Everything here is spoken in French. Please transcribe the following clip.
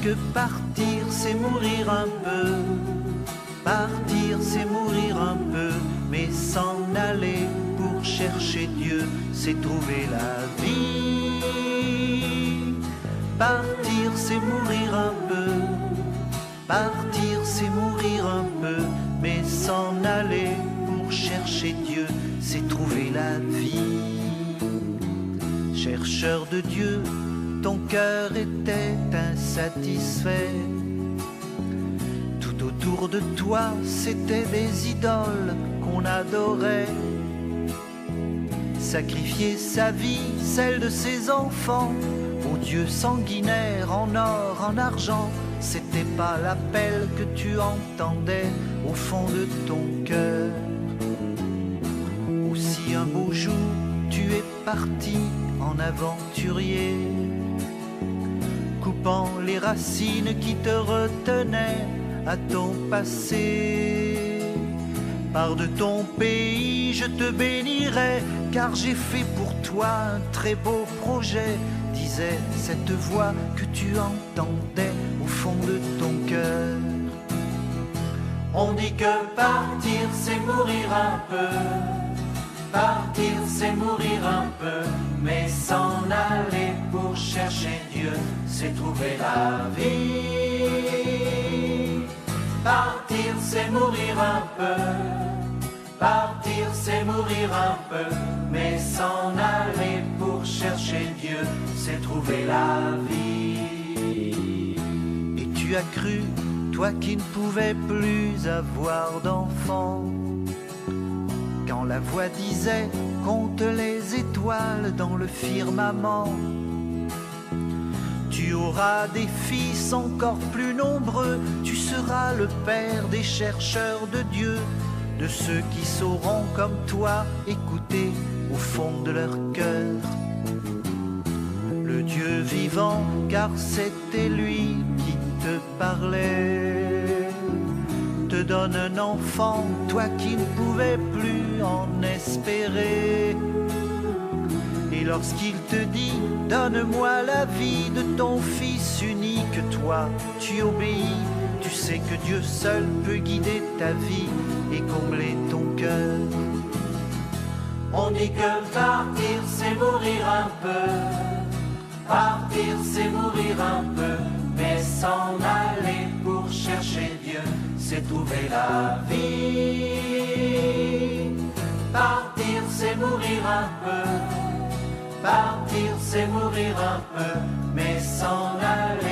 que partir c'est mourir un peu. Partir c'est mourir un peu, mais s'en aller pour chercher Dieu, c'est trouver la vie. Partir c'est mourir un peu. Partir c'est mourir un peu, mais s'en aller pour chercher Dieu, c'est trouver la vie. Chercheur de Dieu, ton cœur était insatisfait. Tout autour de toi, c'était des idoles qu'on adorait. Sacrifier sa vie, celle de ses enfants, aux dieux sanguinaires en or, en argent, c'était pas l'appel que tu entendais au fond de ton cœur. Aussi un beau jour, tu es parti en aventurier, coupant les racines qui te retenaient à ton passé. Pars de ton pays, je te bénirai, car j'ai fait pour toi un très beau projet, disait cette voix que tu entendais au fond de ton cœur. On dit que partir c'est mourir un peu. Partir c'est mourir un peu, mais s'en aller pour chercher Dieu, c'est trouver la vie. Partir c'est mourir un peu. Partir c'est mourir un peu, mais s'en aller pour chercher Dieu, c'est trouver la vie. Et tu as cru, toi qui ne pouvais plus avoir d'enfant, quand la voix disait compte les étoiles dans le firmament. Tu auras des fils encore plus nombreux, tu seras le père des chercheurs de Dieu, de ceux qui sauront comme toi écouter au fond de leur cœur le Dieu vivant, car c'était lui qui te parlait. Te donne un enfant, toi qui ne pouvais plus en espérer. Et lorsqu'il te dit donne-moi la vie de ton fils unique, toi tu obéis. Tu sais que Dieu seul peut guider ta vie et combler ton cœur. On dit que partir c'est mourir un peu. Partir c'est mourir un peu, mais s'en aller pour chercher Dieu, c'est trouver la vie. Partir c'est mourir un peu. Partir c'est mourir un peu, mais s'en aller